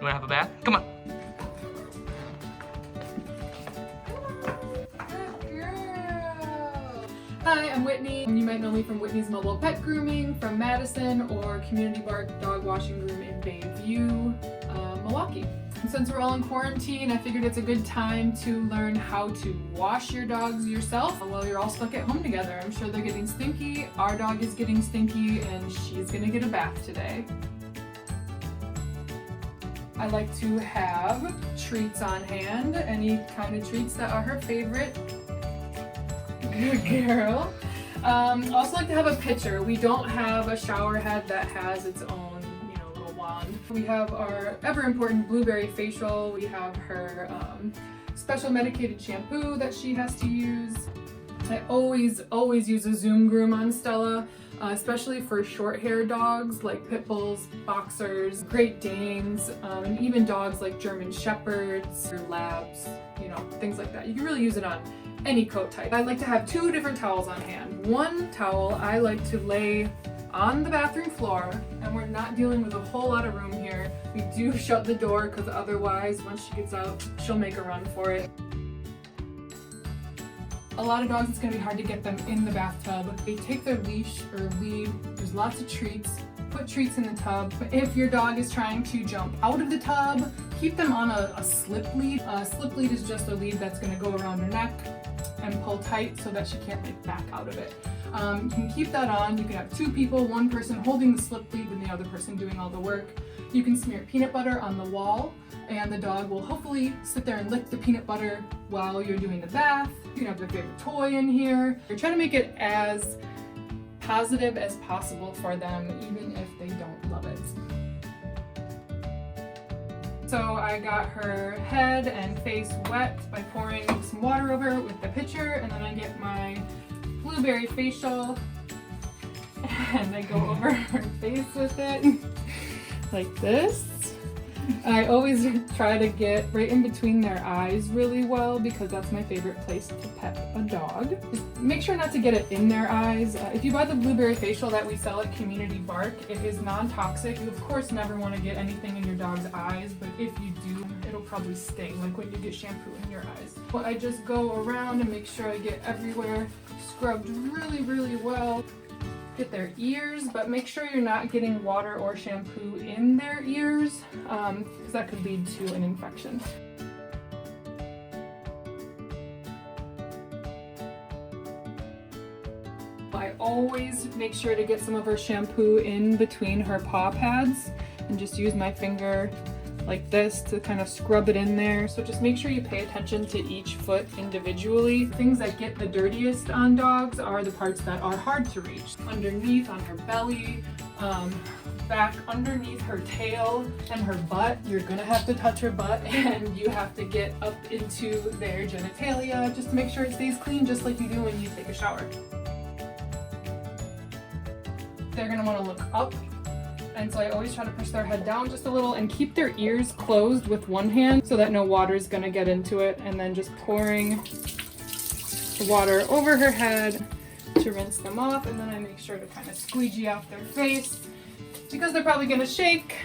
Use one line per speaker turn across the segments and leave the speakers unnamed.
wanna have a bath? Come on.
Hi, I'm Whitney. You might know me from Whitney's Mobile Pet Grooming from Madison or Community Bark Dog Wash and Groom in Bayview, Milwaukee. And since we're all in quarantine, I figured it's a good time to learn how to wash your dogs yourself while you're all stuck at home together. I'm sure they're getting stinky. Our dog is getting stinky and she's gonna get a bath today. I like to have treats on hand, any kind of treats that are her favorite. Good girl. Also like to have a pitcher. We don't have a shower head that has its own, little wand. We have our ever important blueberry facial. We have her special medicated shampoo that she has to use. I always use a Zoom Groom on Stella, especially for short-haired dogs like pit bulls, boxers, Great Danes, and even dogs like German Shepherds or Labs, things like that. You can really use it on any coat type. I like to have 2 different towels on hand. One towel I like to lay on the bathroom floor, and we're not dealing with a whole lot of room here. We do shut the door because otherwise once she gets out, she'll make a run for it. A lot of dogs, it's going to be hard to get them in the bathtub. They take their leash or lead. There's lots of treats. Put treats in the tub. If your dog is trying to jump out of the tub, keep them on a slip lead. A slip lead is just a lead that's going to go around her neck and pull tight so that she can't back out of it. You can keep that on. You can have 2 people, one person holding the slip lead and the other person doing all the work. You can smear peanut butter on the wall and the dog will hopefully sit there and lick the peanut butter while you're doing the bath. You can have their favorite toy in here. You're trying to make it as positive as possible for them, even if they don't love it. So I got her head and face wet by pouring some water over it with the pitcher, and then I get my blueberry facial and I go over her face with it like this. I always try to get right in between their eyes really well because that's my favorite place to pet a dog. Just make sure not to get it in their eyes. If you buy the blueberry facial that we sell at Community Bark, it is non-toxic. You of course never want to get anything in your dog's eyes, but if you do, it'll probably sting, like when you get shampoo in your eyes. Well, I just go around and make sure I get everywhere scrubbed really well. Get their ears, but make sure you're not getting water or shampoo in their ears because that could lead to an infection. I always make sure to get some of her shampoo in between her paw pads and just use my finger like this to kind of scrub it in there. So just make sure you pay attention to each foot individually. Things that get the dirtiest on dogs are the parts that are hard to reach. Underneath on her belly, back underneath her tail and her butt. You're gonna have to touch her butt and you have to get up into their genitalia just to make sure it stays clean, just like you do when you take a shower. They're gonna wanna look up. And so I always try to push their head down just a little and keep their ears closed with one hand so that no water is going to get into it, and then just pouring the water over her head to rinse them off. And then I make sure to kind of squeegee out their face because they're probably going to shake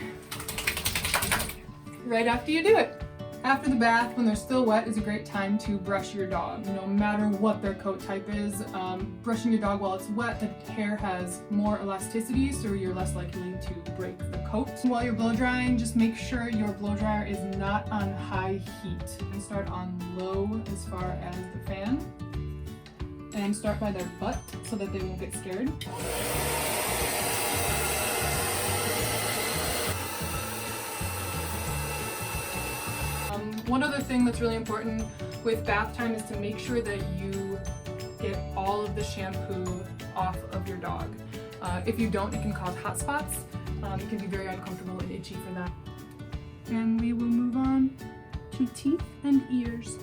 right after you do it. After the bath, when they're still wet, is a great time to brush your dog. No matter what their coat type is, brushing your dog while it's wet, the hair has more elasticity, so you're less likely to break the coat. While you're blow drying, just make sure your blow dryer is not on high heat. And start on low as far as the fan. And start by their butt so that they won't get scared. One other thing that's really important with bath time is to make sure that you get all of the shampoo off of your dog. If you don't, it can cause hot spots. It can be very uncomfortable and itchy for that. And we will move on to teeth and ears.